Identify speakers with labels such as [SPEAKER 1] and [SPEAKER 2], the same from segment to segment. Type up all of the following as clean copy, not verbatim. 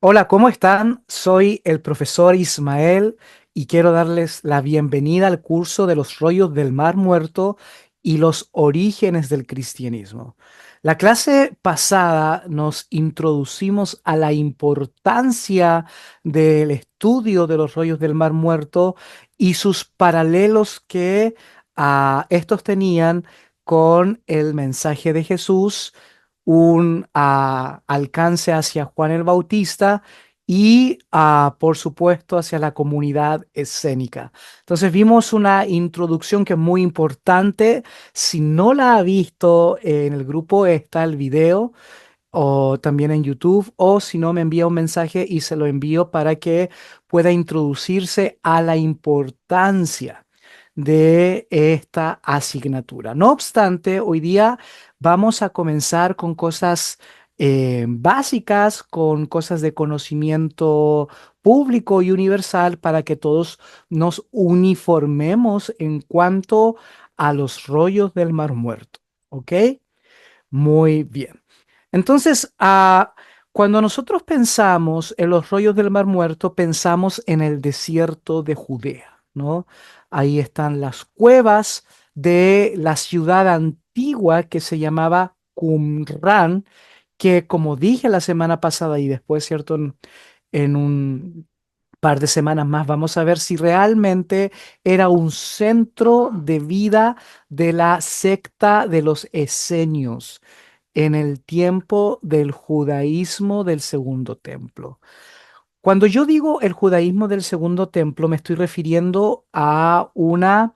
[SPEAKER 1] Hola, ¿cómo están? Soy el profesor Ismael y quiero darles la bienvenida al curso de los rollos del Mar Muerto y los orígenes del cristianismo. La clase pasada nos introducimos a la importancia del estudio de los rollos del Mar Muerto y sus paralelos que estos tenían con el mensaje de Jesús, un alcance hacia Juan el Bautista y, por supuesto, hacia la comunidad escénica. Entonces vimos una introducción que es muy importante. Si no la ha visto, en el grupo está el video o también en YouTube, o si no, me envía un mensaje y se lo envío para que pueda introducirse a la importancia de esta asignatura. No obstante, hoy día vamos a comenzar con cosas básicas, con cosas de conocimiento público y universal para que todos nos uniformemos en cuanto a los rollos del Mar Muerto. ¿Ok? Muy bien. Entonces, cuando nosotros pensamos en los rollos del Mar Muerto, pensamos en el desierto de Judea, ¿no? Ahí están las cuevas de la ciudad antigua que se llamaba Qumran, que como dije la semana pasada y después, ¿cierto? En un par de semanas más vamos a ver si realmente era un centro de vida de la secta de los esenios en el tiempo del judaísmo del Segundo Templo. Cuando yo digo el judaísmo del Segundo Templo, me estoy refiriendo a una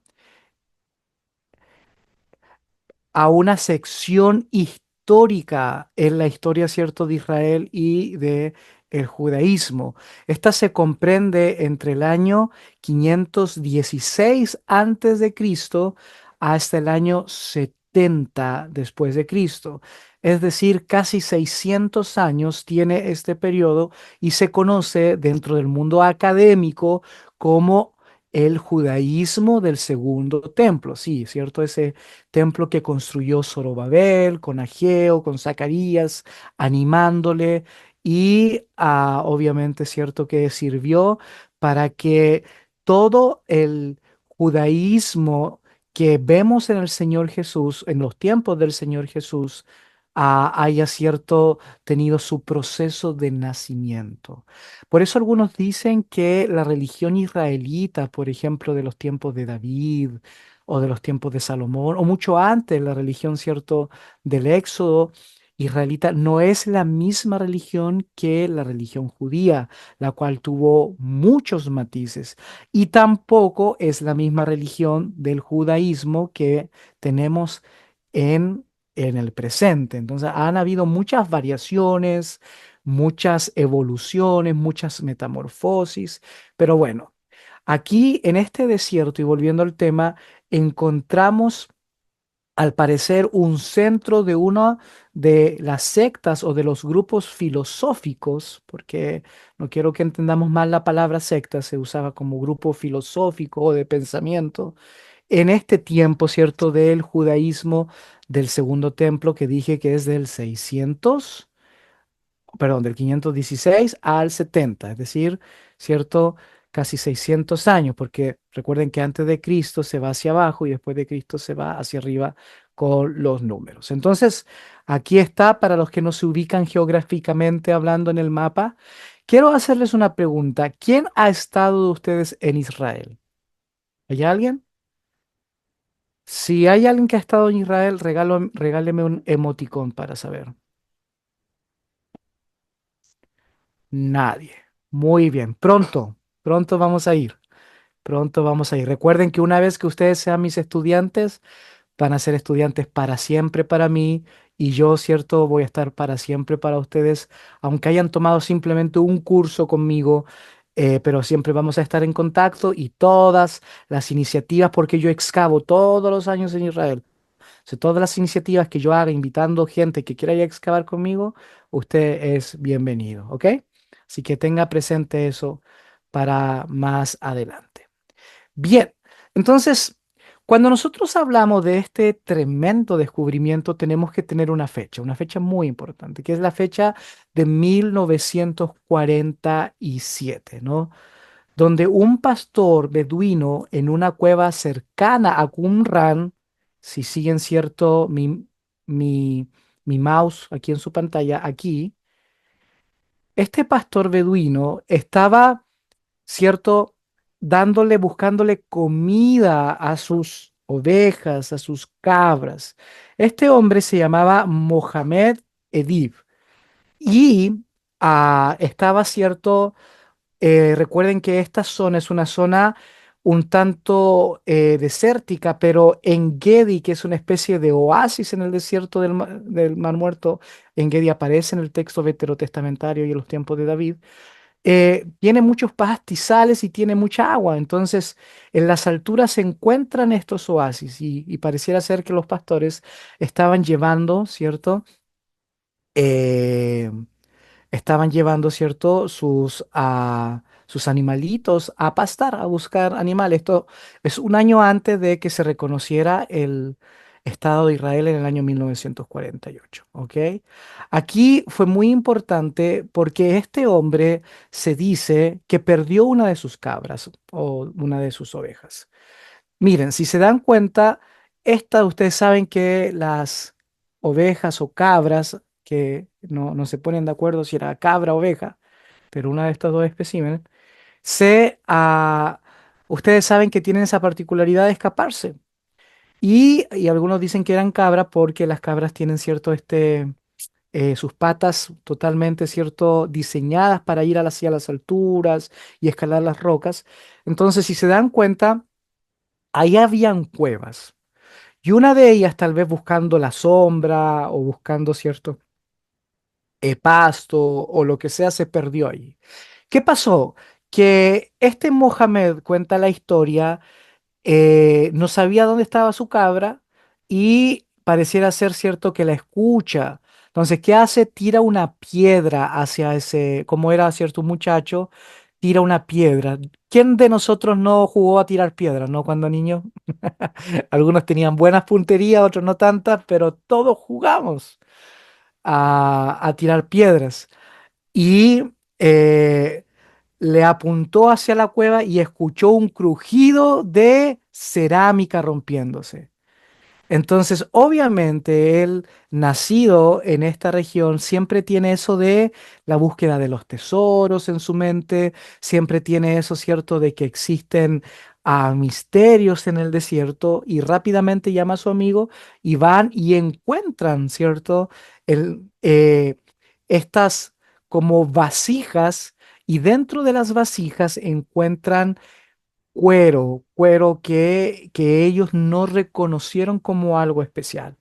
[SPEAKER 1] sección histórica en la historia, ¿cierto?, de Israel y de el judaísmo. Esta se comprende entre el año 516 antes de Cristo hasta el año 70 después de Cristo. Es decir, casi 600 años tiene este periodo y se conoce dentro del mundo académico como el judaísmo del Segundo Templo. Sí, ¿cierto? Ese templo que construyó Zorobabel, con Ageo, con Zacarías, animándole y, obviamente, cierto, que sirvió para que todo el judaísmo que vemos en el Señor Jesús, en los tiempos del Señor Jesús, haya cierto tenido su proceso de nacimiento. Por eso algunos dicen que la religión israelita, por ejemplo, de los tiempos de David, o de los tiempos de Salomón, o mucho antes, la religión, ¿cierto?, del Éxodo israelita, no es la misma religión que la religión judía, la cual tuvo muchos matices, y tampoco es la misma religión del judaísmo que tenemos en el presente. Entonces, han habido muchas variaciones, muchas evoluciones, muchas metamorfosis, pero bueno. Aquí en este desierto, y volviendo al tema, encontramos al parecer un centro de una de las sectas o de los grupos filosóficos, porque no quiero que entendamos mal la palabra secta, se usaba como grupo filosófico o de pensamiento, en este tiempo, ¿cierto?, del judaísmo del Segundo Templo, que dije que es del 600, perdón, del 516 al 70, es decir, ¿cierto? Casi 600 años, porque recuerden que antes de Cristo se va hacia abajo y después de Cristo se va hacia arriba con los números. Entonces, aquí está para los que no se ubican geográficamente hablando en el mapa. Quiero hacerles una pregunta. ¿Quién ha estado de ustedes en Israel? ¿Hay alguien? Si hay alguien que ha estado en Israel, regáleme un emoticón para saber. Nadie. Muy bien. Pronto vamos a ir. Pronto vamos a ir. Recuerden que una vez que ustedes sean mis estudiantes, van a ser estudiantes para siempre para mí y yo, cierto, voy a estar para siempre para ustedes, aunque hayan tomado simplemente un curso conmigo, pero siempre vamos a estar en contacto y todas las iniciativas, porque yo excavo todos los años en Israel. O sea, todas las iniciativas que yo haga invitando gente que quiera ir a excavar conmigo, usted es bienvenido, ¿ok? Así que tenga presente eso para más adelante. Bien, entonces, Cuando nosotros hablamos de este tremendo descubrimiento, tenemos que tener una fecha muy importante, que es la fecha de 1947, ¿no? Donde un pastor beduino en una cueva cercana a Qumran, si siguen cierto mi, mi mouse aquí en su pantalla, aquí, este pastor beduino estaba, cierto, buscándole comida a sus ovejas, a sus cabras. Este hombre se llamaba Mohamed Edib y estaba, cierto, recuerden que esta zona es una zona un tanto desértica, pero En Gedi, que es una especie de oasis en el desierto del Mar Muerto, En Gedi aparece en el texto veterotestamentario y en los tiempos de David, tiene muchos pastizales y tiene mucha agua. Entonces, en las alturas se encuentran estos oasis y pareciera ser que los pastores estaban llevando, ¿cierto? Eh, estaban llevando, ¿cierto? Sus animalitos a pastar, a buscar animales. Esto es un año antes de que se reconociera el Estado de Israel en el año 1948, ¿ok? Aquí fue muy importante porque este hombre se dice que perdió una de sus cabras o una de sus ovejas. Miren, si se dan cuenta, ustedes saben que las ovejas o cabras, que no se ponen de acuerdo si era cabra o oveja, pero una de estas dos especímenes, se, ah, ustedes saben que tienen esa particularidad de escaparse. Y algunos dicen que eran cabras porque las cabras tienen cierto, sus patas totalmente, cierto, diseñadas para ir hacia las alturas y escalar las rocas. Entonces, si se dan cuenta, ahí habían cuevas. Y una de ellas, tal vez buscando la sombra o buscando cierto pasto o lo que sea, se perdió allí. ¿Qué pasó? Que este Mohamed cuenta la historia, no sabía dónde estaba su cabra y pareciera ser cierto que la escucha. Entonces, ¿qué hace? Tira una piedra hacia ese, como era cierto un muchacho, tira una piedra. ¿Quién de nosotros no jugó a tirar piedras, no? Cuando niño. Algunos tenían buenas punterías, otros no tantas, pero todos jugamos a tirar piedras. Y le apuntó hacia la cueva y escuchó un crujido de cerámica rompiéndose. Entonces, obviamente, él, nacido en esta región, siempre tiene eso de la búsqueda de los tesoros en su mente, siempre tiene eso, ¿cierto?, de que existen misterios en el desierto y rápidamente llama a su amigo y van y encuentran, ¿cierto?, estas como vasijas y dentro de las vasijas encuentran cuero que ellos no reconocieron como algo especial.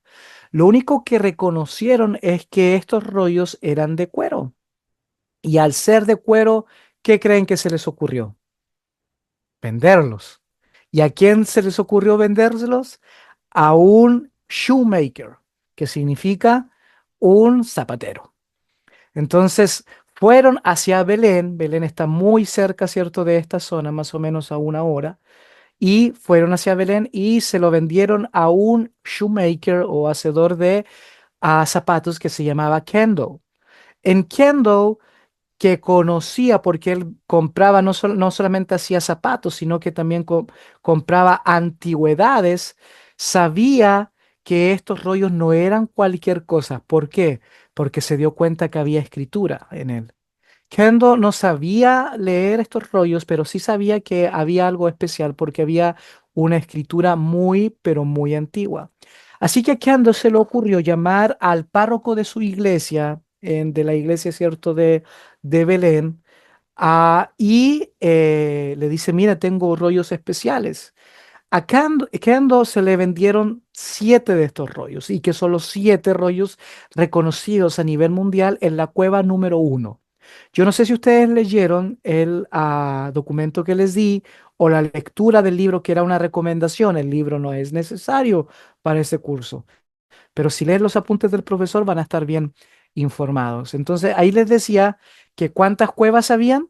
[SPEAKER 1] Lo único que reconocieron es que estos rollos eran de cuero. Y al ser de cuero, ¿qué creen que se les ocurrió? Venderlos. ¿Y a quién se les ocurrió vendérselos? A un shoemaker, que significa un zapatero. Entonces fueron hacia Belén. Belén está muy cerca, ¿cierto?, de esta zona, más o menos a una hora. Y fueron hacia Belén y se lo vendieron a un shoemaker o hacedor de zapatos que se llamaba Kendall. En Kendall, que conocía porque él compraba, no solamente hacía zapatos, sino que también compraba antigüedades, sabía que estos rollos no eran cualquier cosa. ¿Por qué? Porque se dio cuenta que había escritura en él. Kendo no sabía leer estos rollos, pero sí sabía que había algo especial porque había una escritura muy, pero muy antigua. Así que a Kendo se le ocurrió llamar al párroco de su iglesia, de la iglesia, ¿cierto?, de Belén, y le dice, mira, tengo rollos especiales. A Kendo se le vendieron 7 de estos rollos y que son los 7 rollos reconocidos a nivel mundial en la cueva número uno. Yo no sé si ustedes leyeron el documento que les di o la lectura del libro que era una recomendación. El libro no es necesario para ese curso, pero si leen los apuntes del profesor van a estar bien informados. Entonces ahí les decía que cuántas cuevas habían.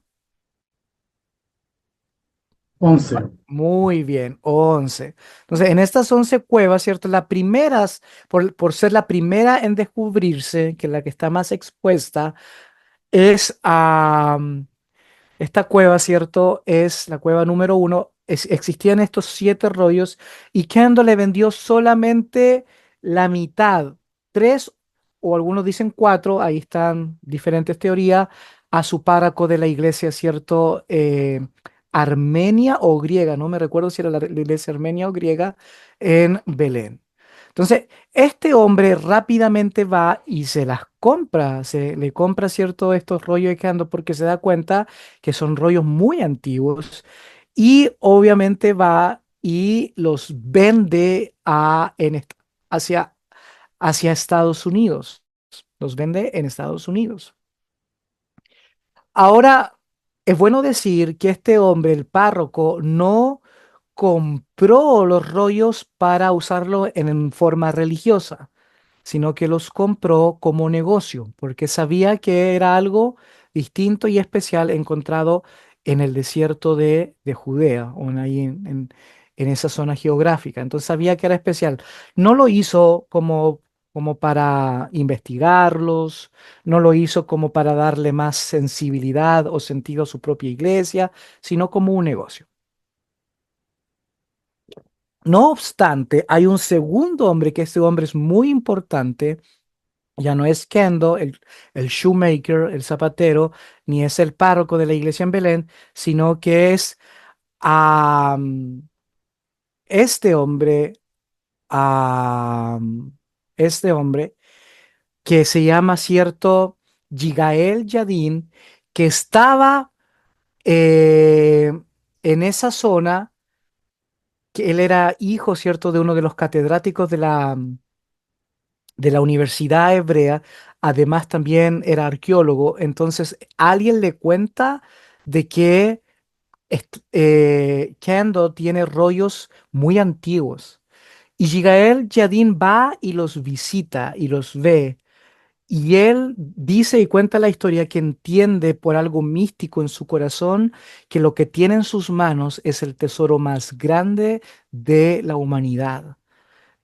[SPEAKER 2] 11.
[SPEAKER 1] Muy bien, 11. Entonces, en estas 11 cuevas, ¿cierto? La primera, por ser la primera en descubrirse, que es la que está más expuesta, es esta cueva, ¿cierto? Es la cueva número uno. Existían estos 7 rollos y Kendo le vendió solamente la mitad, tres o algunos dicen cuatro, ahí están diferentes teorías, a su párroco de la iglesia, ¿cierto? Armenia o griega, no me recuerdo si era la iglesia armenia o griega, en Belén. Entonces, este hombre rápidamente va y se las compra, se le compra, ¿cierto? Estos rollos de Kendo porque se da cuenta que son rollos muy antiguos y obviamente va y los vende hacia, hacia Estados Unidos. Los vende en Estados Unidos. Ahora, es bueno decir que este hombre, el párroco, no compró los rollos para usarlo en forma religiosa, sino que los compró como negocio, porque sabía que era algo distinto y especial encontrado en el desierto de Judea, o ahí en esa zona geográfica. Entonces sabía que era especial. No lo hizo como para investigarlos, no lo hizo como para darle más sensibilidad o sentido a su propia iglesia, sino como un negocio. No obstante, hay un segundo hombre, que este hombre es muy importante. Ya no es Kendo, el shoemaker, el zapatero, ni es el párroco de la iglesia en Belén, sino que es am, este hombre, am, este hombre que se llama cierto Yigael Yadin, que estaba eh, en esa zona, que él era hijo, cierto, de uno de los catedráticos de la Universidad Hebrea, además también era arqueólogo, entonces alguien le cuenta de que Kendo tiene rollos muy antiguos. Y Yigael Yadin va y los visita y los ve. Y él dice y cuenta la historia que entiende por algo místico en su corazón que lo que tiene en sus manos es el tesoro más grande de la humanidad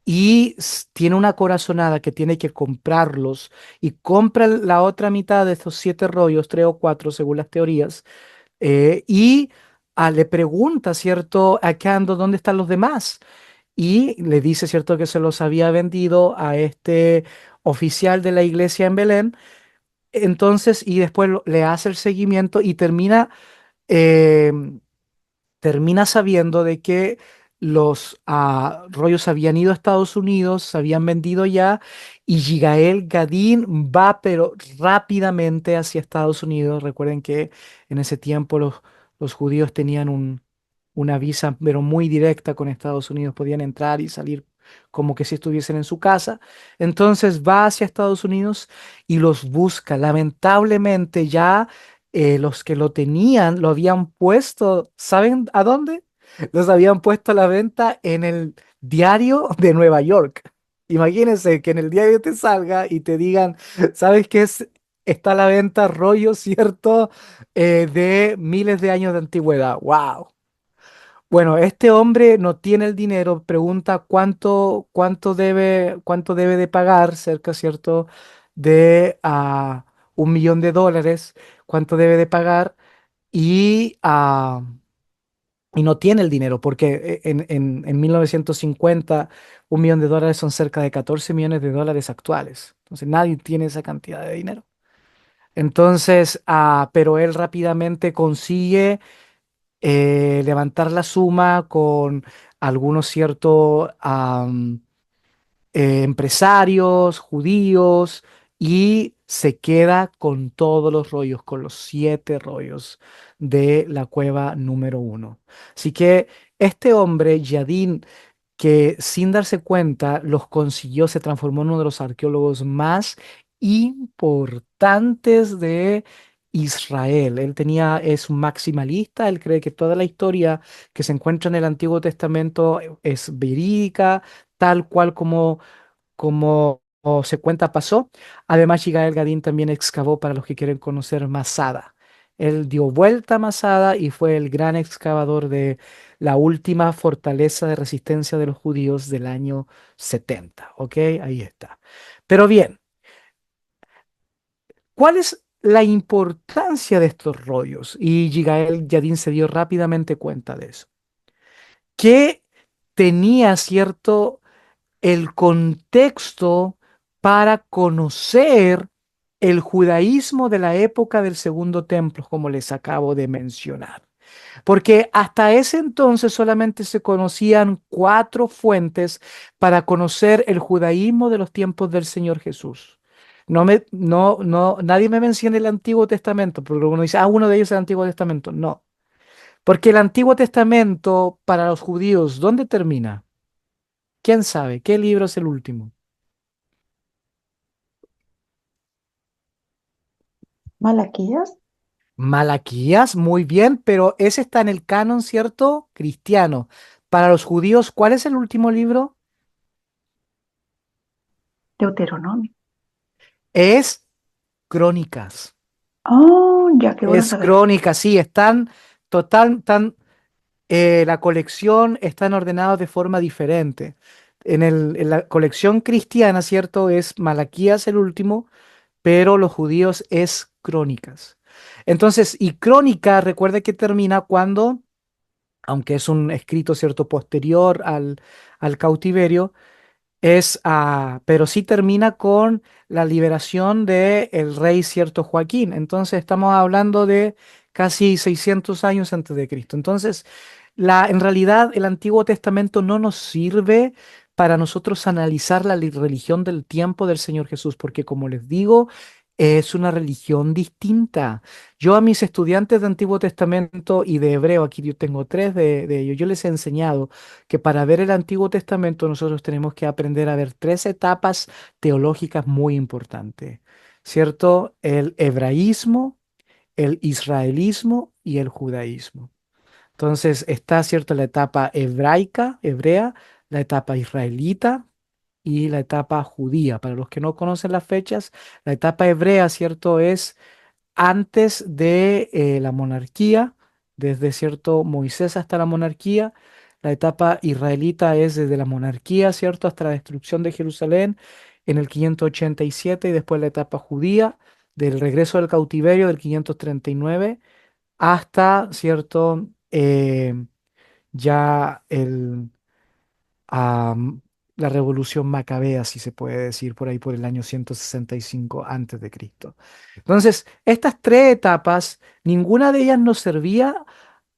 [SPEAKER 1] y tiene una corazonada que tiene que comprarlos y compra la otra mitad de estos 7 rollos, 3 o 4 según las teorías, y le pregunta, ¿cierto? A Kando dónde están los demás y le dice, ¿cierto? Que se los había vendido a este oficial de la iglesia en Belén. Entonces, y después le hace el seguimiento y em, termina sabiendo de que los rollos habían ido a Estados Unidos, se habían vendido ya, y Yigael Gadin va, pero rápidamente hacia Estados Unidos. Recuerden que en ese tiempo los judíos tenían una visa, pero muy directa con Estados Unidos, podían entrar y salir como que si estuviesen en su casa. Entonces va hacia Estados Unidos y los busca. Lamentablemente ya los que lo tenían lo habían puesto, ¿saben a dónde? Los habían puesto a la venta en el diario de Nueva York. Imagínense que en el diario te salga y te digan, ¿sabes qué es? Está a la venta rollo, ¿cierto? De miles de años de antigüedad. ¡Wow! Bueno, este hombre no tiene el dinero, pregunta cuánto debe de pagar, cerca, ¿cierto? De $1 millón, cuánto debe de pagar y no tiene el dinero, porque en 1950 $1 millón son cerca de 14 millones de dólares actuales. Entonces nadie tiene esa cantidad de dinero. Entonces, pero él rápidamente consigue levantar la suma con algunos ciertos empresarios judíos y se queda con todos los rollos, con los 7 rollos de la cueva número uno. Así que este hombre, Yadin, que sin darse cuenta los consiguió, se transformó en uno de los arqueólogos más importantes de Israel. Es un maximalista, él cree que toda la historia que se encuentra en el Antiguo Testamento es verídica, tal cual como se cuenta pasó. Además, Yigael Gadin también excavó, para los que quieren conocer, Masada. Él dio vuelta a Masada y fue el gran excavador de la última fortaleza de resistencia de los judíos del año 70. ¿Ok? Ahí está. Pero bien, ¿cuál es la importancia de estos rollos? Y Yigael Yadin se dio rápidamente cuenta de eso. Que tenía cierto el contexto para conocer el judaísmo de la época del Segundo Templo, como les acabo de mencionar. Porque hasta ese entonces solamente se conocían cuatro fuentes para conocer el judaísmo de los tiempos del Señor Jesús. Nadie me menciona el Antiguo Testamento, porque uno dice, uno de ellos es el Antiguo Testamento. No, porque el Antiguo Testamento para los judíos, ¿dónde termina? ¿Quién sabe? ¿Qué libro es el último?
[SPEAKER 2] Malaquías,
[SPEAKER 1] Malaquías, muy bien, pero ese está en el canon, ¿cierto? Cristiano. Para los judíos, ¿cuál es el último libro?
[SPEAKER 2] Deuteronomio.
[SPEAKER 1] Es Crónicas.
[SPEAKER 2] Oh, ya, qué bueno
[SPEAKER 1] Es
[SPEAKER 2] saber.
[SPEAKER 1] Crónicas, sí, la colección están ordenados de forma diferente. En la colección cristiana, ¿cierto? Es Malaquías el último, pero los judíos es Crónicas. Entonces, y Crónica, recuerda que termina cuando aunque es un escrito cierto posterior al cautiverio, pero sí termina con la liberación de el rey cierto Joaquín. Entonces estamos hablando de casi 600 años antes de Cristo. Entonces, en realidad el Antiguo Testamento no nos sirve para nosotros analizar la religión del tiempo del Señor Jesús, porque como les digo, es una religión distinta. Yo a mis estudiantes de Antiguo Testamento y de Hebreo, aquí yo tengo tres de ellos, yo les he enseñado que para ver el Antiguo Testamento nosotros tenemos que aprender a ver tres etapas teológicas muy importantes, ¿cierto? El hebraísmo, el israelismo y el judaísmo. Entonces está, ¿cierto? La etapa hebraica, hebrea, la etapa israelita y la etapa judía. Para los que no conocen las fechas, la etapa hebrea, ¿cierto? Es antes de la monarquía, desde cierto Moisés hasta la monarquía. La etapa israelita es desde la monarquía, ¿cierto? Hasta la destrucción de Jerusalén en el 587 y después la etapa judía del regreso del cautiverio del 539 hasta, ¿cierto? Ya am, la revolución macabea, si se puede decir, por ahí por el año 165 antes de Cristo. Entonces, estas tres etapas, ninguna de ellas nos servía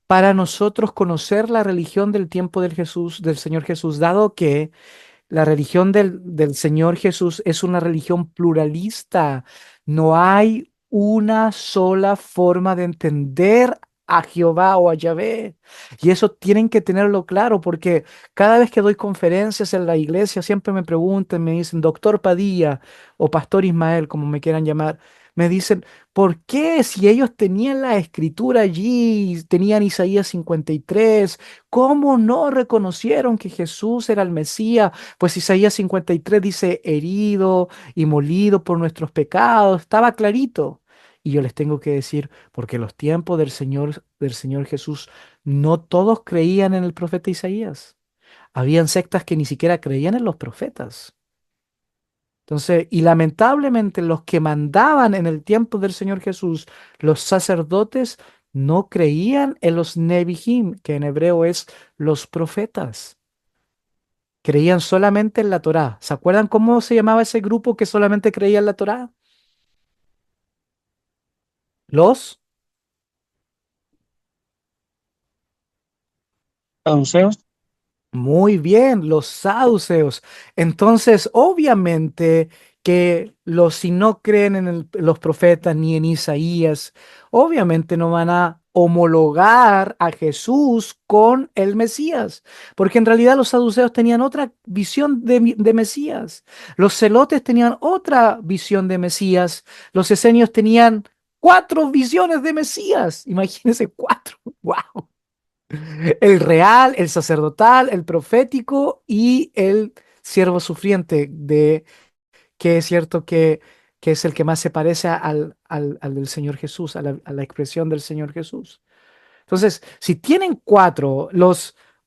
[SPEAKER 1] para nosotros conocer la religión del tiempo del Señor Jesús, dado que la religión del Señor Jesús es una religión pluralista. No hay una sola forma de entender a Jehová o a Yahvé. Y eso tienen que tenerlo claro porque cada vez que doy conferencias en la iglesia siempre me preguntan, me dicen, doctor Padilla o pastor Ismael, como me quieran llamar, me dicen, ¿por qué si ellos tenían la escritura allí, tenían Isaías 53, cómo no reconocieron que Jesús era el Mesías? Pues Isaías 53 dice, herido y molido por nuestros pecados, estaba clarito. Y yo les tengo que decir, porque los tiempos del Señor Jesús, no todos creían en el profeta Isaías. Habían sectas que ni siquiera creían en los profetas. Entonces, y lamentablemente los que mandaban en el tiempo del Señor Jesús, los sacerdotes, no creían en los Nebihim, que en hebreo es los profetas. Creían solamente en la Torá. ¿Se acuerdan cómo se llamaba ese grupo que solamente creía en la Torá? Los
[SPEAKER 2] Entonces,
[SPEAKER 1] Muy bien, los saduceos. Entonces, obviamente que si no creen en los profetas ni en Isaías, obviamente no van a homologar a Jesús con el Mesías, porque en realidad los saduceos tenían otra visión de Mesías, los celotes tenían otra visión de Mesías, los esenios tenían cuatro visiones de Mesías. Imagínense cuatro. ¡Wow! El real, el sacerdotal, el profético y el siervo sufriente, de que es cierto que que es el que más se parece al del Señor Jesús, a la expresión del Señor Jesús. Entonces, si tienen cuatro,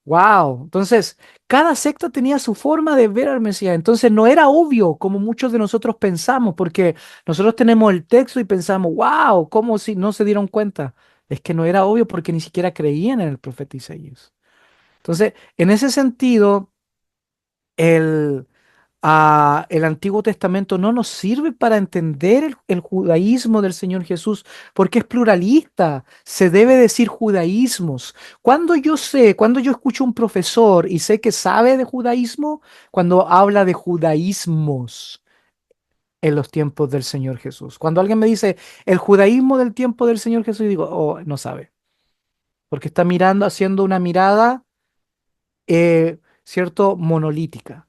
[SPEAKER 1] wow, entonces cada secta tenía su forma de ver al Mesías. Entonces no era obvio como muchos de nosotros pensamos, porque nosotros tenemos el texto y pensamos, wow, ¿cómo si no se dieron cuenta? Es que no era obvio porque ni siquiera creían en el profeta Isaías. Entonces, en ese sentido, el, el Antiguo Testamento no nos sirve para entender el judaísmo del Señor Jesús, porque es pluralista. Se debe decir judaísmos. Cuando yo escucho un profesor y sé que sabe de judaísmo, cuando habla de judaísmos en los tiempos del Señor Jesús. Cuando alguien me dice el judaísmo del tiempo del Señor Jesús, yo digo, oh, no sabe, porque está mirando, haciendo una mirada, ¿cierto? Monolítica.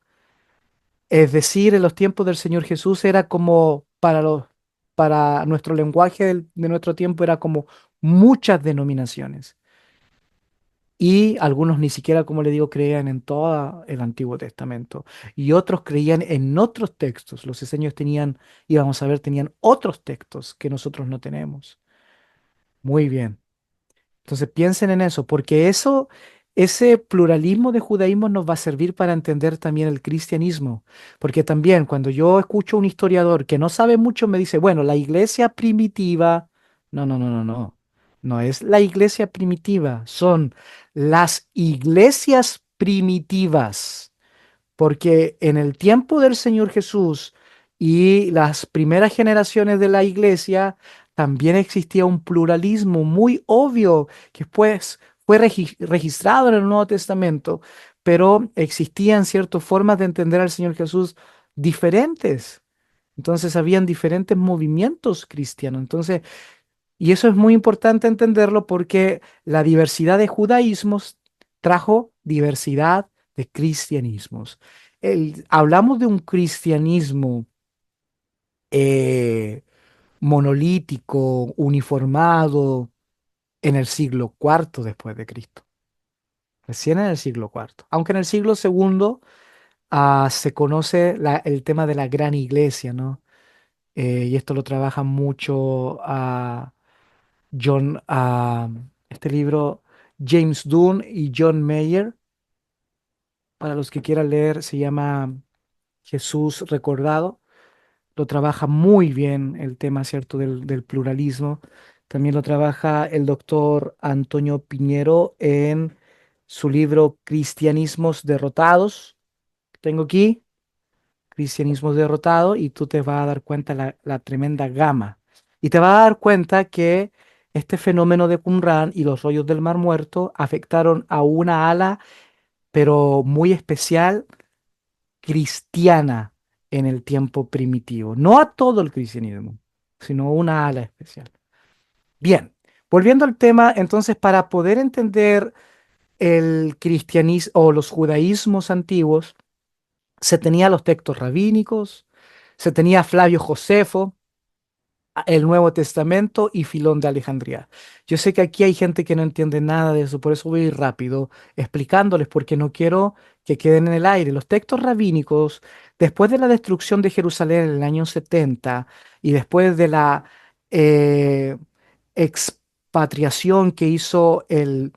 [SPEAKER 1] Es decir, en los tiempos del Señor Jesús era como para nuestro lenguaje de nuestro tiempo era como muchas denominaciones. Y algunos ni siquiera, como le digo, creían en todo el Antiguo Testamento. Y otros creían en otros textos. Los esenios tenían, y vamos a ver, tenían otros textos que nosotros no tenemos. Muy bien. Entonces piensen en eso, porque ese pluralismo de judaísmo nos va a servir para entender también el cristianismo. Porque también cuando yo escucho a un historiador que no sabe mucho, me dice, bueno, la iglesia primitiva, no, no, no, no, no. No es la iglesia primitiva, son las iglesias primitivas. Porque en el tiempo del Señor Jesús y las primeras generaciones de la iglesia, también existía un pluralismo muy obvio que pues fue registrado en el Nuevo Testamento, pero existían ciertas formas de entender al Señor Jesús diferentes. Entonces habían diferentes movimientos cristianos. Entonces, y eso es muy importante entenderlo porque la diversidad de judaísmos trajo diversidad de cristianismos. Hablamos de un cristianismo eh, monolítico, uniformado en el siglo cuarto después de Cristo. Recién en el siglo cuarto. Aunque en el siglo segundo se conoce el tema de la gran iglesia, ¿no? Y esto lo trabaja mucho John, este libro, James Dunn y John Mayer, para los que quieran leer, se llama Jesús Recordado. Lo trabaja muy bien el tema, ¿cierto?, del pluralismo. También lo trabaja el doctor Antonio Piñero en su libro Cristianismos Derrotados. Tengo aquí Cristianismos Derrotados y tú te vas a dar cuenta la tremenda gama. Y te vas a dar cuenta que este fenómeno de Qumran y los rollos del Mar Muerto afectaron a una ala, pero muy especial, cristiana en el tiempo primitivo. No a todo el cristianismo, sino una ala especial. Bien, volviendo al tema, entonces, para poder entender el cristianismo o los judaísmos antiguos, se tenía los textos rabínicos, se tenía Flavio Josefo, el Nuevo Testamento y Filón de Alejandría. Yo sé que aquí hay gente que no entiende nada de eso, por eso voy a ir rápido explicándoles porque no quiero que queden en el aire. Los textos rabínicos, después de la destrucción de Jerusalén en el año 70 y después de la eh, expatriación que hizo el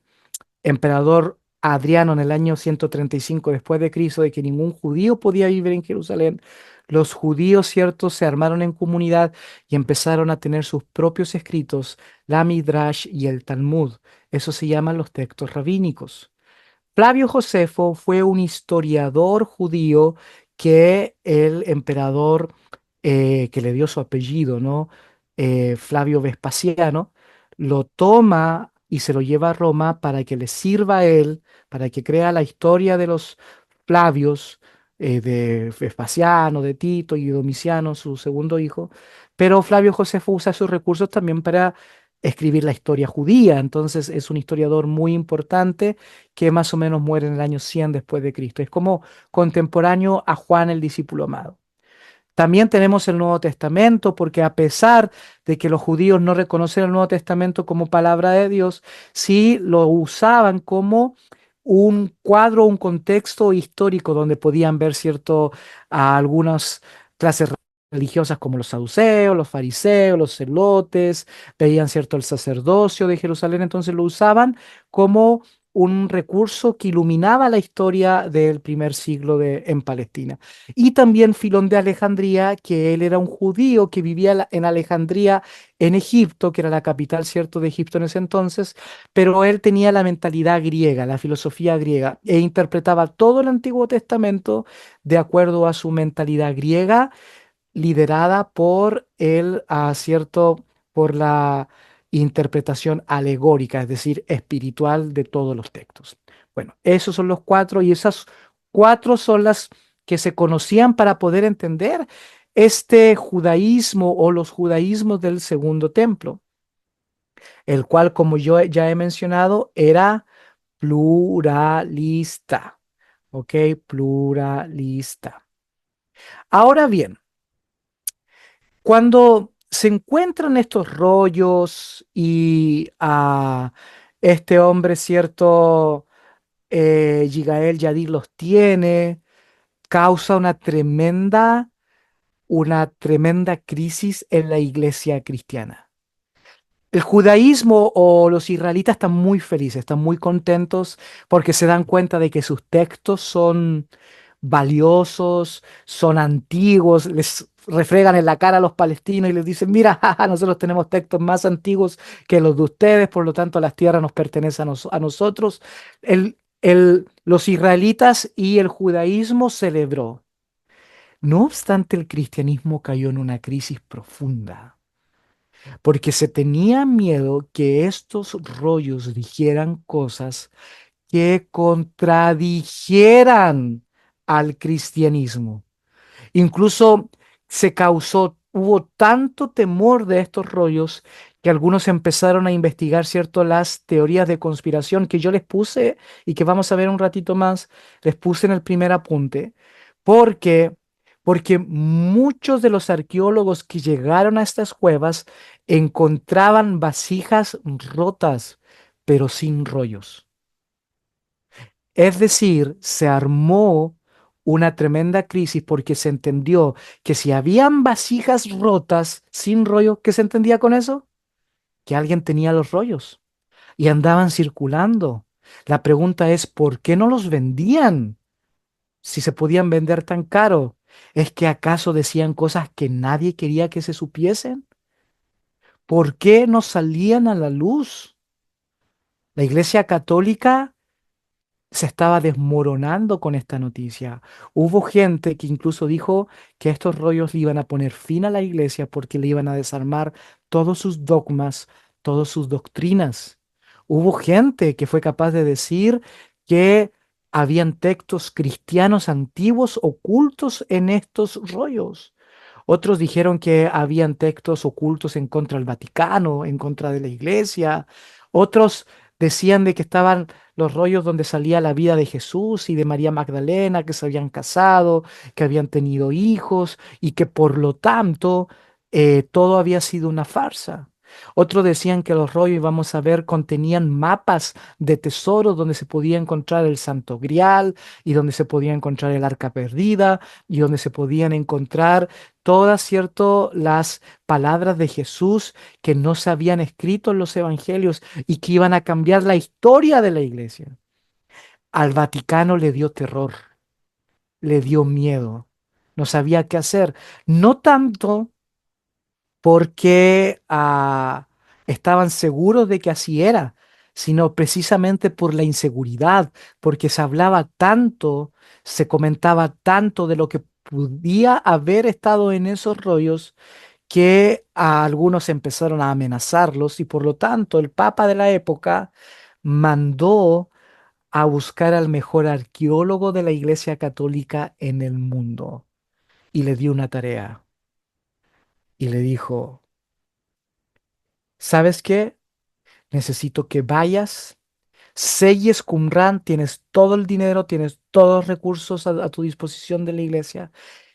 [SPEAKER 1] emperador Adriano en el año 135 después de Cristo, de que ningún judío podía vivir en Jerusalén, los judíos, cierto, se armaron en comunidad y empezaron a tener sus propios escritos, la Midrash y el Talmud. Eso se llaman los textos rabínicos. Flavio Josefo fue un historiador judío que el emperador que le dio su apellido, ¿no? Flavio Vespasiano, lo toma y se lo lleva a Roma para que le sirva a él, para que crea la historia de los Flavios, de Vespasiano, de Tito y Domiciano, su segundo hijo. Pero Flavio Josefo usa sus recursos también para escribir la historia judía. Entonces es un historiador muy importante que más o menos muere en el año 100 después de Cristo. Es como contemporáneo a Juan el discípulo amado. También tenemos el Nuevo Testamento, porque a pesar de que los judíos no reconocen el Nuevo Testamento como palabra de Dios, sí lo usaban como un cuadro, un contexto histórico donde podían ver cierto algunas clases religiosas como los saduceos, los fariseos, los celotes, veían cierto el sacerdocio de Jerusalén, entonces lo usaban como un recurso que iluminaba la historia del primer siglo en Palestina. Y también Filón de Alejandría, que él era un judío que vivía en Alejandría, en Egipto, que era la capital, cierto, de Egipto en ese entonces, pero él tenía la mentalidad griega, la filosofía griega, e interpretaba todo el Antiguo Testamento de acuerdo a su mentalidad griega, liderada por el, cierto, por la interpretación alegórica, es decir, espiritual de todos los textos. Bueno, esos son los cuatro y esas cuatro son las que se conocían para poder entender este judaísmo o los judaísmos del segundo templo, el cual, como yo ya he mencionado, era pluralista. ¿Ok? Pluralista. Ahora bien, cuando se encuentran estos rollos y este hombre, cierto, Yigael Yadid los tiene, causa una tremenda crisis en la iglesia cristiana. El judaísmo o los israelitas están muy felices, están muy contentos porque se dan cuenta de que sus textos son valiosos, son antiguos, les refregan en la cara a los palestinos y les dicen, mira, jaja, nosotros tenemos textos más antiguos que los de ustedes, por lo tanto las tierras nos pertenecen a nosotros. Los israelitas y el judaísmo celebró. No obstante, el cristianismo cayó en una crisis profunda porque se tenía miedo que estos rollos dijeran cosas que contradijeran al cristianismo. Incluso hubo tanto temor de estos rollos que algunos empezaron a investigar, ¿cierto?, las teorías de conspiración que yo les puse y que vamos a ver un ratito más, les puse en el primer apunte, porque, porque muchos de los arqueólogos que llegaron a estas cuevas encontraban vasijas rotas, pero sin rollos. Es decir, se armó una tremenda crisis porque se entendió que si habían vasijas rotas sin rollo, ¿qué se entendía con eso? Que alguien tenía los rollos y andaban circulando. La pregunta es, ¿por qué no los vendían si se podían vender tan caro? ¿Es que acaso decían cosas que nadie quería que se supiesen? ¿Por qué no salían a la luz? La Iglesia Católica se estaba desmoronando con esta noticia. Hubo gente que incluso dijo que estos rollos le iban a poner fin a la iglesia porque le iban a desarmar todos sus dogmas, todas sus doctrinas. Hubo gente que fue capaz de decir que habían textos cristianos antiguos ocultos en estos rollos. Otros dijeron que habían textos ocultos en contra del Vaticano, en contra de la iglesia. Otros decían de que estaban los rollos donde salía la vida de Jesús y de María Magdalena, que se habían casado, que habían tenido hijos y que por lo tanto todo había sido una farsa. Otros decían que los rollos, vamos a ver, contenían mapas de tesoros donde se podía encontrar el Santo Grial y donde se podía encontrar el Arca Perdida y donde se podían encontrar todas, cierto, las palabras de Jesús que no se habían escrito en los evangelios y que iban a cambiar la historia de la iglesia. Al Vaticano le dio terror, le dio miedo, no sabía qué hacer. No tanto porque estaban seguros de que así era, sino precisamente por la inseguridad, porque se hablaba tanto, se comentaba tanto de lo que podía haber estado en esos rollos que a algunos empezaron a amenazarlos y por lo tanto el Papa de la época mandó a buscar al mejor arqueólogo de la Iglesia Católica en el mundo y le dio una tarea y le dijo, ¿sabes qué? Necesito que vayas, selles Qumran, tienes todo el dinero, tienes todos los recursos a tu disposición de la iglesia,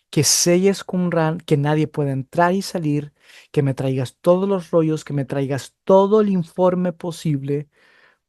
[SPEAKER 1] que selles Qumran, que nadie pueda entrar y salir, que me traigas todos los rollos, que me traigas todo el informe posible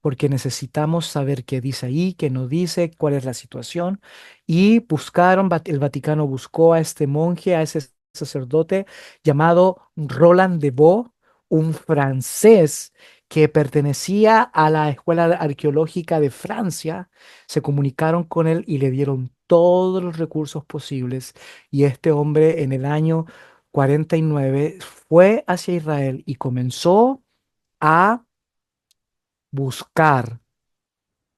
[SPEAKER 1] porque necesitamos saber qué dice ahí, qué no dice, cuál es la situación. Y buscaron, el Vaticano buscó a este monje, a ese sacerdote llamado Roland de Vaux, un francés que pertenecía a la Escuela Arqueológica de Francia. Se comunicaron con él y le dieron todos los recursos posibles. Y este hombre en el año 49 fue hacia Israel y comenzó a buscar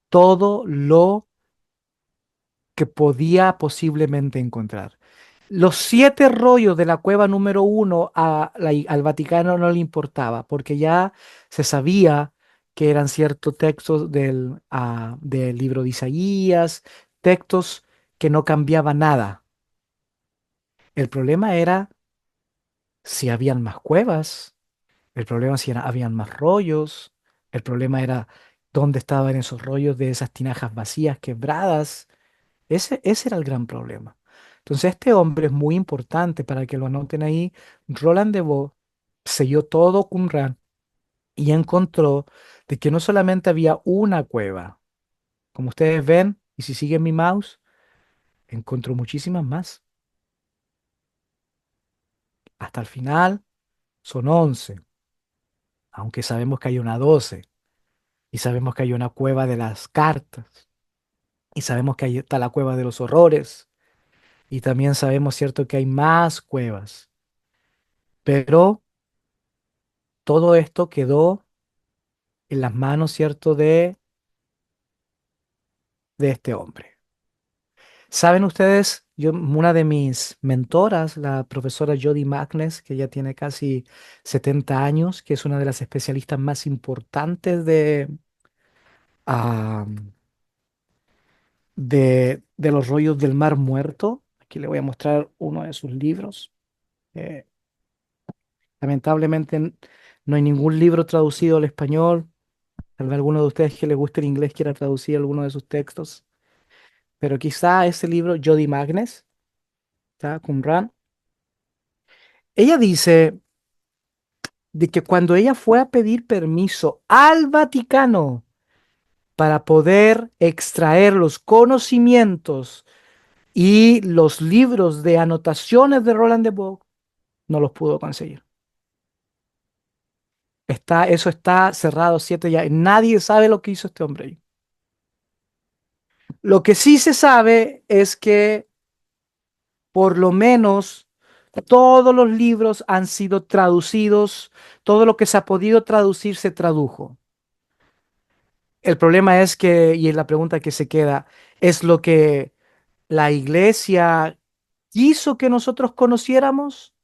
[SPEAKER 1] todo lo que podía posiblemente encontrar. Los 7 rollos de la cueva número uno al Vaticano no le importaba, porque ya se sabía que eran ciertos textos del libro de Isaías, textos que no cambiaban nada. El problema era si habían más cuevas, el problema si habían más rollos, el problema era dónde estaban esos rollos de esas tinajas vacías, quebradas. Ese era el gran problema. Entonces, este hombre es muy importante para que lo anoten ahí. Roland de Vaux selló todo Qumran y encontró de que no solamente había una cueva, como ustedes ven, y si siguen mi mouse, encontró muchísimas más. Hasta el final son 11, aunque sabemos que hay una 12, y sabemos que hay una cueva de las cartas, y sabemos que ahí está la cueva de los horrores, y también sabemos, cierto, que hay más cuevas. Pero todo esto quedó en las manos, ¿cierto?, de este hombre. ¿Saben ustedes? Una de mis mentoras, la profesora Jody Magnus, que ya tiene casi 70 años, que es una de las especialistas más importantes ah, de los rollos del Mar Muerto. Aquí le voy a mostrar uno de sus libros. Eh, lamentablemente no hay ningún libro traducido al español. Tal vez alguno de ustedes que le guste el inglés quiera traducir alguno de sus textos. Pero quizá ese libro, Jody Magnus, ¿está? Qumran. Ella dice de que cuando ella fue a pedir permiso al Vaticano para poder extraer los conocimientos y los libros de anotaciones de Roland de Borg, no los pudo conseguir. Eso está cerrado 7 ya. Nadie sabe lo que hizo este hombre ahí. Lo que sí se sabe es que por lo menos todos los libros han sido traducidos, todo lo que se ha podido traducir se tradujo. El problema es que, y es la pregunta que se queda, ¿es lo que la iglesia quiso que nosotros conociéramos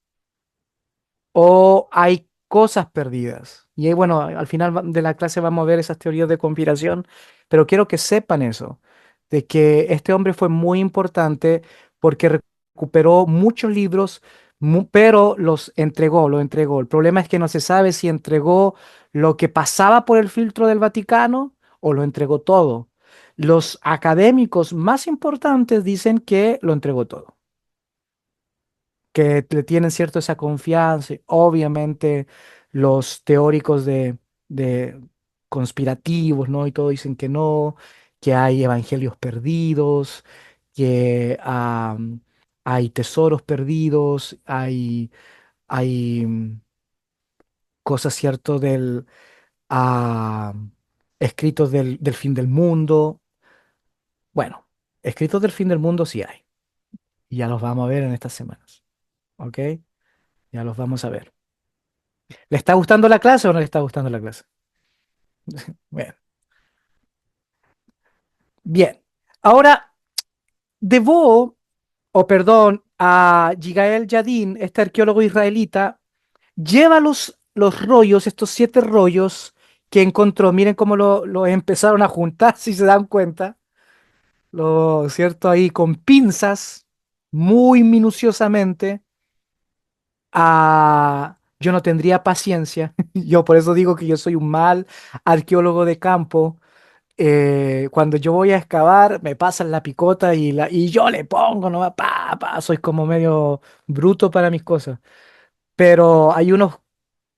[SPEAKER 1] o hay cosas perdidas? Y ahí, bueno, al final de la clase vamos a ver esas teorías de conspiración, pero quiero que sepan eso, de que este hombre fue muy importante porque recuperó muchos libros, pero lo entregó. El problema es que no se sabe si entregó lo que pasaba por el filtro del Vaticano o lo entregó todo. Los académicos más importantes dicen que lo entregó todo, que le tienen cierto esa confianza. Obviamente los teóricos de conspirativos, ¿no? Y todo dicen que no, que hay evangelios perdidos, que hay tesoros perdidos, hay cosas, ¿cierto? Ah, escritos del fin del mundo. Bueno, escritos del fin del mundo sí hay. Y ya los vamos a ver en estas semanas. ¿Ok? Ya los vamos a ver. ¿Le está gustando la clase o no le está gustando la clase? Bien. Bien. Ahora, debo, o perdón, a Yigael Yadin, este arqueólogo israelita, lleva los rollos, estos 7 rollos que encontró. Miren cómo lo empezaron a juntar, si se dan cuenta. Lo cierto ahí con pinzas, muy minuciosamente. Yo no tendría paciencia. Yo por eso digo que yo soy un mal arqueólogo de campo. Cuando yo voy a excavar, me pasan la picota y yo le pongo, no soy como medio bruto para mis cosas. Pero hay unos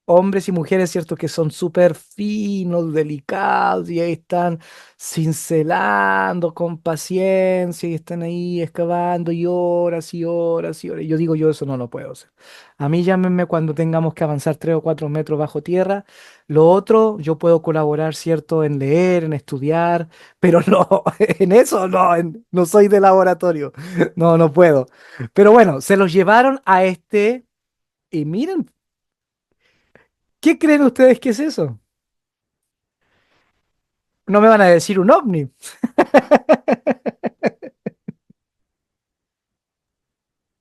[SPEAKER 1] hombres y mujeres, ¿cierto? Que son súper finos, delicados, y ahí están cincelando con paciencia, y están ahí excavando y horas y horas y horas. Yo digo, yo eso no lo puedo hacer. A mí llámenme cuando tengamos que avanzar 3 o 4 metros bajo tierra. Lo otro, yo puedo colaborar, ¿cierto? En leer, en estudiar, pero no, en eso no, no soy de laboratorio. No, no puedo. Pero bueno, se los llevaron a este, y miren, ¿qué creen ustedes que es eso? No me van a decir un ovni.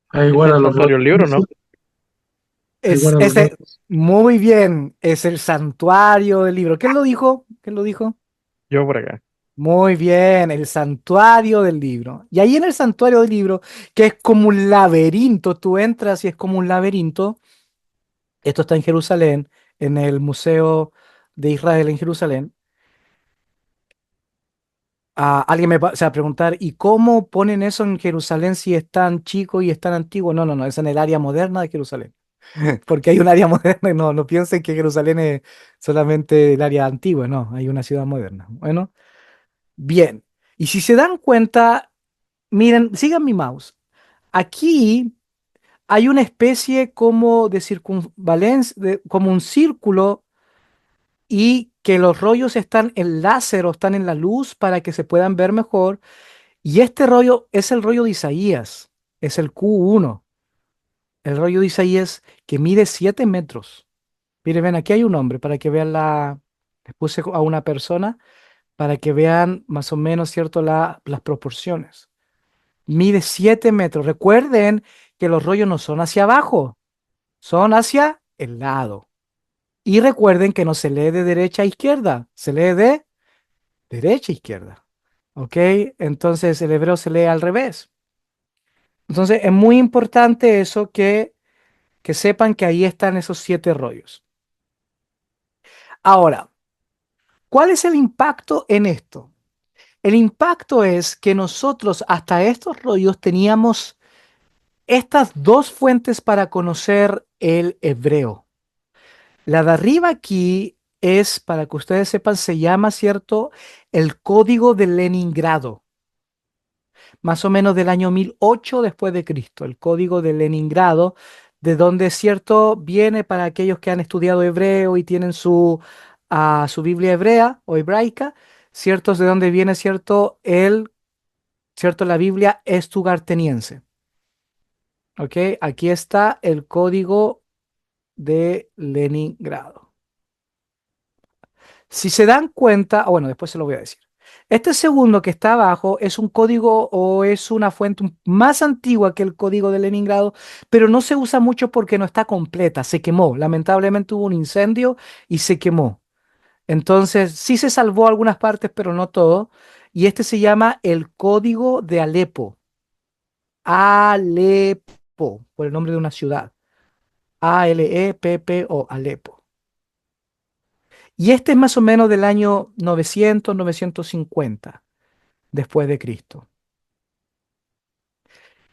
[SPEAKER 2] Ahí
[SPEAKER 3] Es el
[SPEAKER 2] guarda los
[SPEAKER 3] santuario del libro,
[SPEAKER 2] rollos.
[SPEAKER 3] ¿no?
[SPEAKER 2] Ahí
[SPEAKER 1] Es
[SPEAKER 2] guarda los
[SPEAKER 1] ese,
[SPEAKER 2] rollos.
[SPEAKER 1] muy bien, es el santuario del libro. ¿Quién lo dijo? ¿Quién lo dijo?
[SPEAKER 3] Yo por acá.
[SPEAKER 1] Muy bien, el santuario del libro. Y ahí en el santuario del libro, que es como un laberinto, tú entras y es como un laberinto. Esto está en Jerusalén, en el Museo de Israel en Jerusalén. Alguien se va a preguntar, ¿y cómo ponen eso en Jerusalén si es tan chico y es tan antiguo? No, no, no, es en el área moderna de Jerusalén. Porque hay un área moderna, y no, no piensen que Jerusalén es solamente el área antigua, no, hay una ciudad moderna. Bueno, bien. Y si se dan cuenta, miren, sigan mi mouse. Aquí hay una especie como de circunvalencia, como un círculo, y que los rollos están en láser o están en la luz para que se puedan ver mejor. Y este rollo es el rollo de Isaías, es el Q1, el rollo de Isaías que mide 7 metros. Miren, ven, aquí hay un hombre para que vean les puse a una persona para que vean más o menos, ¿cierto?, las proporciones. Mide 7 metros. Recuerden que los rollos no son hacia abajo, son hacia el lado. Y recuerden que no se lee de derecha a izquierda, se lee de derecha a izquierda. ¿Ok? Entonces el hebreo se lee al revés. Entonces es muy importante eso que sepan que ahí están esos 7 rollos. Ahora, ¿cuál es el impacto en esto? El impacto es que nosotros hasta estos rollos teníamos estas dos fuentes para conocer el hebreo. La de arriba aquí es, para que ustedes sepan, se llama, ¿cierto?, el Código de Leningrado, más o menos del año 1008 después de Cristo, el Código de Leningrado, de donde, ¿cierto?, viene para aquellos que han estudiado hebreo y tienen su Biblia hebrea o hebraica, ¿cierto?, de donde viene, ¿cierto?, la Biblia estugarteniense. ¿Ok? Aquí está el Código de Leningrado. Si se dan cuenta, bueno, después se lo voy a decir. Este segundo que está abajo es un código o es una fuente más antigua que el código de Leningrado, pero no se usa mucho porque no está completa, se quemó. Lamentablemente hubo un incendio y se quemó. Entonces, sí se salvó algunas partes, pero no todo. Y este se llama el Código de Alepo. Alepo, por el nombre de una ciudad. Aleppo, Alepo. Y este es más o menos del año 900, 950 después de Cristo.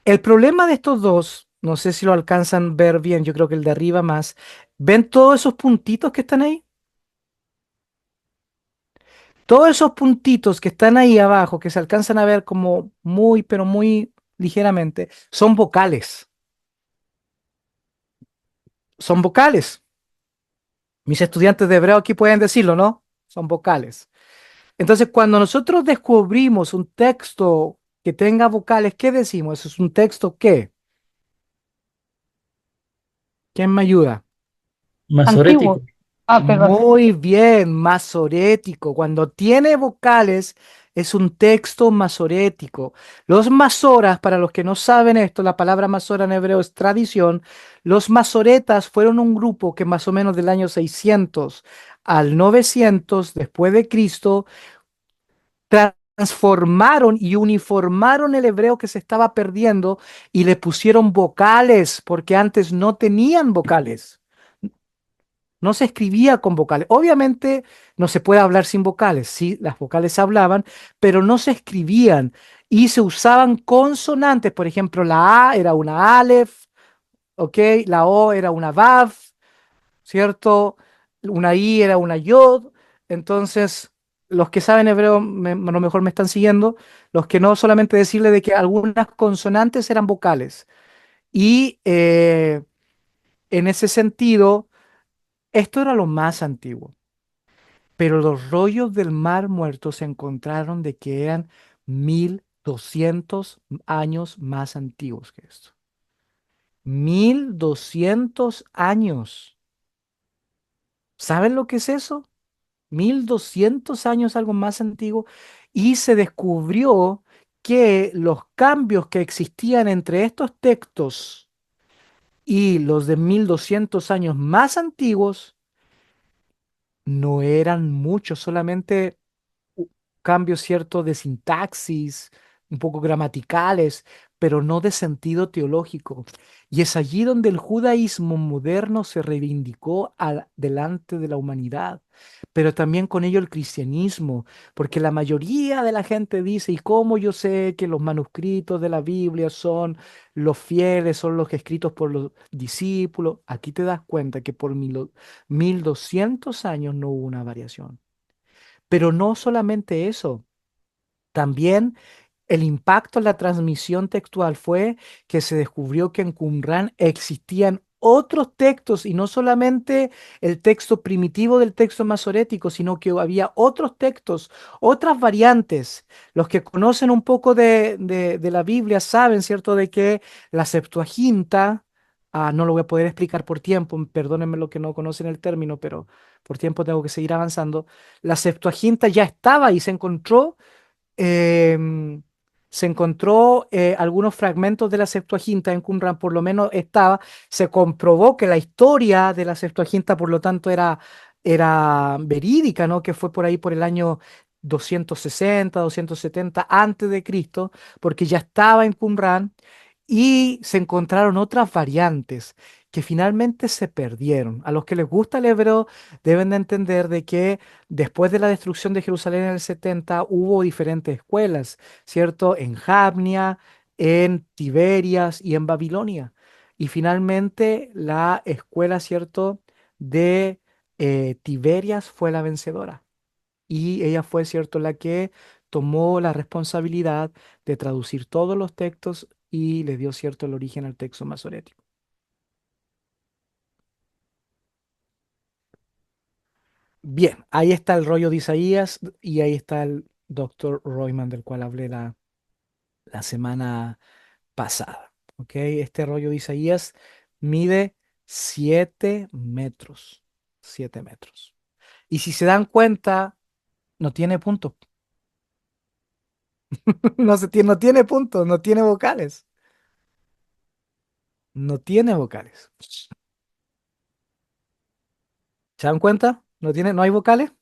[SPEAKER 1] El problema de estos dos, no sé si lo alcanzan a ver bien, yo creo que el de arriba más, ¿ven todos esos puntitos que están ahí? Todos esos puntitos que están ahí abajo, que se alcanzan a ver como muy, pero muy ligeramente, son vocales. Son vocales. Mis estudiantes de hebreo aquí pueden decirlo, ¿no? Son vocales. Entonces, cuando nosotros descubrimos un texto que tenga vocales, ¿qué decimos? ¿Eso es un texto qué? ¿Quién me ayuda?
[SPEAKER 2] Antiguo.
[SPEAKER 3] Masorético.
[SPEAKER 2] Ah, perdón.
[SPEAKER 1] Muy bien, masorético. Cuando tiene vocales es un texto masorético. Los masoras, para los que no saben esto, la palabra masora en hebreo es tradición. Los masoretas fueron un grupo que más o menos del año 600 al 900 después de Cristo transformaron y uniformaron el hebreo que se estaba perdiendo y le pusieron vocales porque antes no tenían vocales. No se escribía con vocales. Obviamente no se puede hablar sin vocales. Sí, las vocales se hablaban, pero no se escribían y se usaban consonantes. Por ejemplo, la A era una Aleph, ¿ok? La O era una Vav, ¿cierto? Una I era una yod. Entonces, los que saben hebreo a lo mejor me están siguiendo. Los que no, solamente decirle de que algunas consonantes eran vocales. Y en ese sentido, esto era lo más antiguo. Pero los rollos del Mar Muerto se encontraron de que eran 1200 años más antiguos que esto. 1200 años. ¿Saben lo que es eso? 1200 años, algo más antiguo. Y se descubrió que los cambios que existían entre estos textos y los de 1200 años más antiguos no eran muchos, solamente u- cambios ciertos de sintaxis, un poco gramaticales, pero no de sentido teológico. Y es allí donde el judaísmo moderno se reivindicó delante de la humanidad, pero también con ello el cristianismo, porque la mayoría de la gente dice, ¿y cómo yo sé que los manuscritos de la Biblia son los fieles, son los escritos por los discípulos? Aquí te das cuenta que por 1200 años no hubo una variación. Pero no solamente eso, también el impacto en la transmisión textual fue que se descubrió que en Qumran existían otros textos y no solamente el texto primitivo del texto masorético, sino que había otros textos, otras variantes. Los que conocen un poco de la Biblia saben, ¿cierto?, de que la Septuaginta, no lo voy a poder explicar por tiempo, perdónenme lo que no conocen el término, pero por tiempo tengo que seguir avanzando. La Septuaginta ya estaba y em, se encontró algunos fragmentos de la Septuaginta en Qumran, por lo menos estaba, se comprobó que la historia de la Septuaginta, por lo tanto, era verídica, ¿no? Que fue por ahí por el año 260, 270 antes de Cristo, porque ya estaba en Qumran y se encontraron otras variantes que finalmente se perdieron. A los que les gusta el hebreo deben de entender de que después de la destrucción de Jerusalén en el 70 hubo diferentes escuelas, ¿cierto? En Jabnia, en Tiberias y en Babilonia. Y finalmente la escuela, ¿cierto? De Tiberias fue la vencedora. Y ella fue, ¿cierto?, la que tomó la responsabilidad de traducir todos los textos y le dio, ¿cierto?, el origen al texto masorético. Bien, ahí está el rollo de Isaías y ahí está el doctor Royman del cual hablé la semana pasada. ¿Ok? Este rollo de Isaías mide 7 metros. 7 metros. Y si se dan cuenta, no tiene puntos. No tiene puntos, no tiene vocales. No tiene vocales. ¿Se dan cuenta? No hay vocales.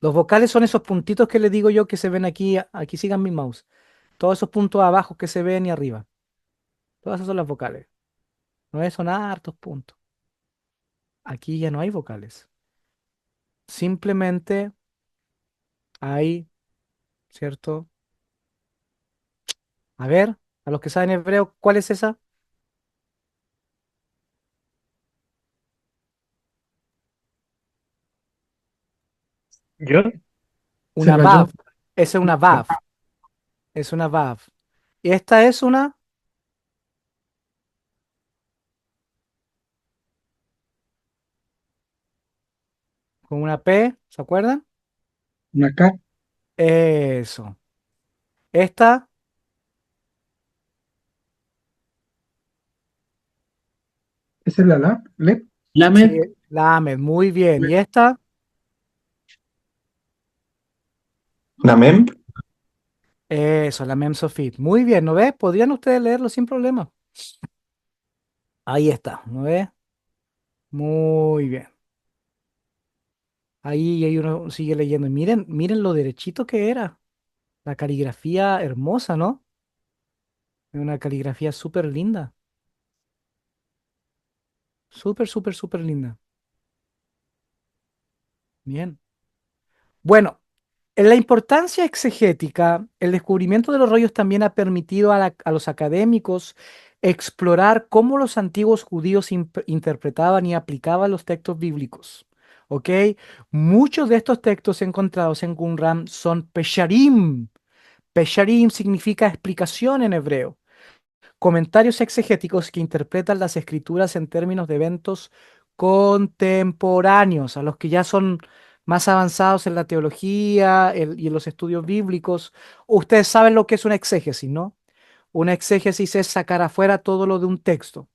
[SPEAKER 1] Los vocales son esos puntitos que les digo yo que se ven aquí. Aquí sigan mi mouse. Todos esos puntos abajo que se ven y arriba. Todas esas son las vocales. No son hartos puntos. Aquí ya no hay vocales. Simplemente hay, ¿cierto? A ver, a los que saben hebreo, ¿cuál es esa?
[SPEAKER 2] ¿Yo?
[SPEAKER 1] Una
[SPEAKER 2] Sirva yo.
[SPEAKER 1] vav. Esa es una vav. Es una vav. Y esta es una con una P, ¿se acuerdan?
[SPEAKER 2] Una K.
[SPEAKER 1] Eso. Esta,
[SPEAKER 2] ¿Esa es la LEP?
[SPEAKER 1] sí,
[SPEAKER 2] Lamed.
[SPEAKER 1] la AMED, muy bien. Y esta,
[SPEAKER 3] ¿La MEM?
[SPEAKER 1] eso, la Memsofit. Muy bien, ¿no ves? Podrían ustedes leerlo sin problema. Ahí está, ¿no ves? Muy bien. Ahí uno sigue leyendo. Y miren, miren lo derechito que era. La caligrafía hermosa, ¿no? Es una caligrafía súper linda. Súper, súper, súper linda. Bien. Bueno, en la importancia exegética, el descubrimiento de los rollos también ha permitido a los académicos explorar cómo los antiguos judíos interpretaban y aplicaban los textos bíblicos. ¿Ok? Muchos de estos textos encontrados en Qumran son pesharim. Pesharim significa explicación en hebreo. Comentarios exegéticos que interpretan las escrituras en términos de eventos contemporáneos, a los que ya son más avanzados en la teología y en los estudios bíblicos. Ustedes saben lo que es una exégesis, ¿no? Una exégesis es sacar afuera todo lo de un texto.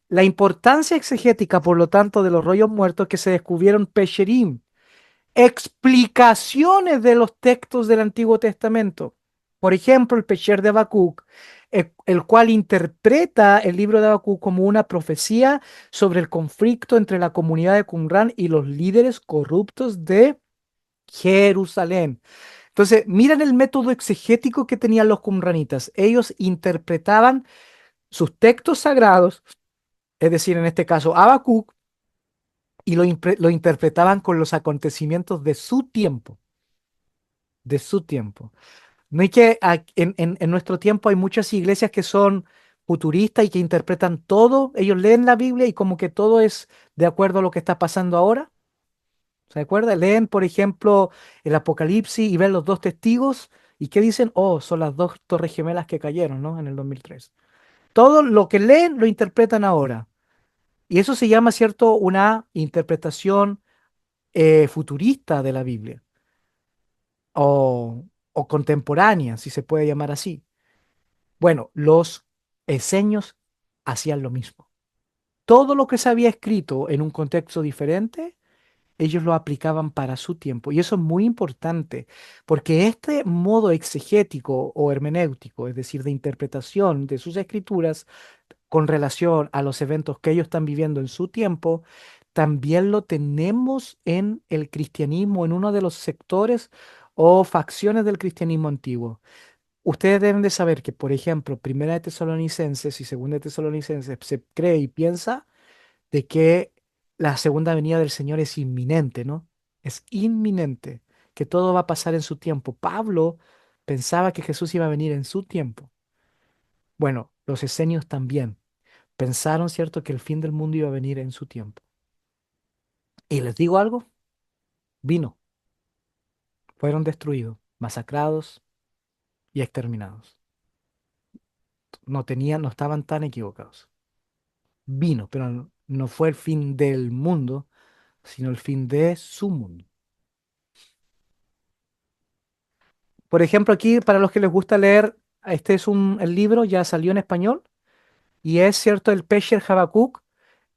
[SPEAKER 1] La importancia exegética, por lo tanto, de los rollos muertos que se descubrieron Pesherim, explicaciones de los textos del Antiguo Testamento. Por ejemplo, el Pesher de Habacuc, el cual interpreta el libro de Habacuc como una profecía sobre el conflicto entre la comunidad de Qumran y los líderes corruptos de Jerusalén. Entonces, miren el método exegético que tenían los qumranitas. Ellos interpretaban sus textos sagrados, es decir, en este caso Habacuc, y lo interpretaban con los acontecimientos de su tiempo, de su tiempo. No hay que, en nuestro tiempo hay muchas iglesias que son futuristas y que interpretan todo, ellos leen la Biblia y como que todo es de acuerdo a lo que está pasando ahora. ¿Se acuerda? Leen, por ejemplo, el Apocalipsis y ven los dos testigos y ¿qué dicen? Oh, son las dos torres gemelas que cayeron, ¿no? En el 2003. Todo lo que leen lo interpretan ahora. Y eso se llama, ¿cierto?, una interpretación futurista de la Biblia o contemporánea, si se puede llamar así. Bueno, los eseños hacían lo mismo. Todo lo que se había escrito en un contexto diferente, ellos lo aplicaban para su tiempo. Y eso es muy importante, porque este modo exegético o hermenéutico, es decir, de interpretación de sus escrituras, con relación a los eventos que ellos están viviendo en su tiempo, también lo tenemos en el cristianismo, en uno de los sectores o facciones del cristianismo antiguo. Ustedes deben de saber que, por ejemplo, Primera de Tesalonicenses y Segunda de Tesalonicenses se cree y piensa de que la segunda venida del Señor es inminente, ¿no? Es inminente, que todo va a pasar en su tiempo. Pablo pensaba que Jesús iba a venir en su tiempo. Bueno, los esenios también pensaron, ¿cierto?, que el fin del mundo iba a venir en su tiempo. Y les digo algo, vino, fueron destruidos, masacrados y exterminados. No estaban tan equivocados. Vino, pero no fue el fin del mundo, sino el fin de su mundo. Por ejemplo, aquí, para los que les gusta leer, este es el libro, ya salió en español, y es cierto el Pesher Habacuc,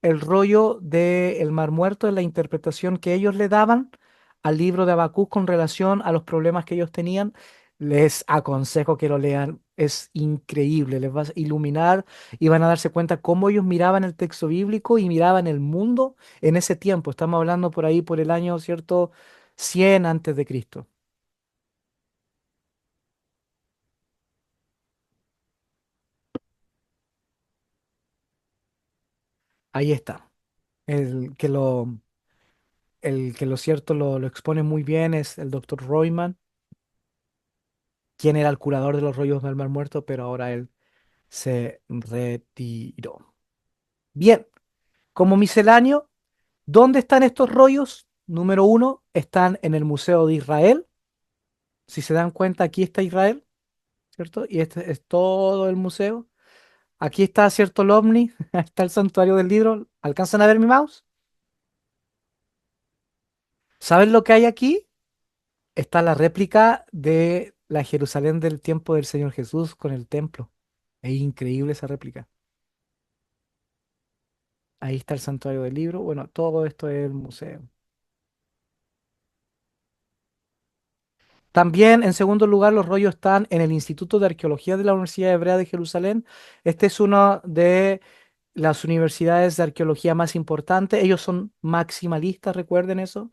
[SPEAKER 1] el rollo del Mar Muerto, en la interpretación que ellos le daban al libro de Habacuc con relación a los problemas que ellos tenían. Les aconsejo que lo lean, es increíble, les va a iluminar y van a darse cuenta cómo ellos miraban el texto bíblico y miraban el mundo en ese tiempo. Estamos hablando por ahí por el año, ¿cierto?, 100 antes de Cristo. Ahí está. El que lo, el que lo cierto lo expone muy bien es el doctor Royman, quien era el curador de los rollos del Mar Muerto, pero ahora él se retiró. Bien, como misceláneo, ¿dónde están estos rollos? Número uno, están en el Museo de Israel. Si se dan cuenta, aquí está Israel, ¿cierto? Y este es todo el museo. Aquí está, ¿cierto?, el OVNI, está el santuario del libro. ¿Alcanzan a ver mi mouse? ¿Saben lo que hay aquí? Está la réplica de la Jerusalén del tiempo del Señor Jesús con el templo. Es increíble esa réplica. Ahí está el santuario del libro. Bueno, todo esto es el museo. También, en segundo lugar, los rollos están en el Instituto de Arqueología de la Universidad Hebrea de Jerusalén. Este es una de las universidades de arqueología más importantes. Ellos son maximalistas, recuerden eso.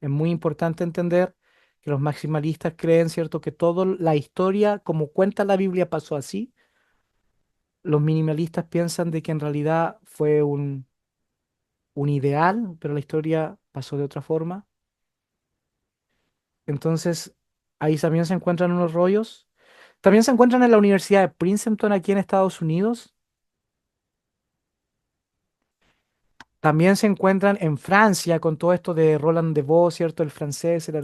[SPEAKER 1] Es muy importante entender que los maximalistas creen, ¿cierto?, que toda la historia, como cuenta la Biblia, pasó así. Los minimalistas piensan de que en realidad fue un ideal, pero la historia pasó de otra forma. Entonces, ahí también se encuentran unos rollos. También se encuentran en la Universidad de Princeton aquí en Estados Unidos. También se encuentran en Francia con todo esto de Roland de Vos, ¿cierto? El francés, el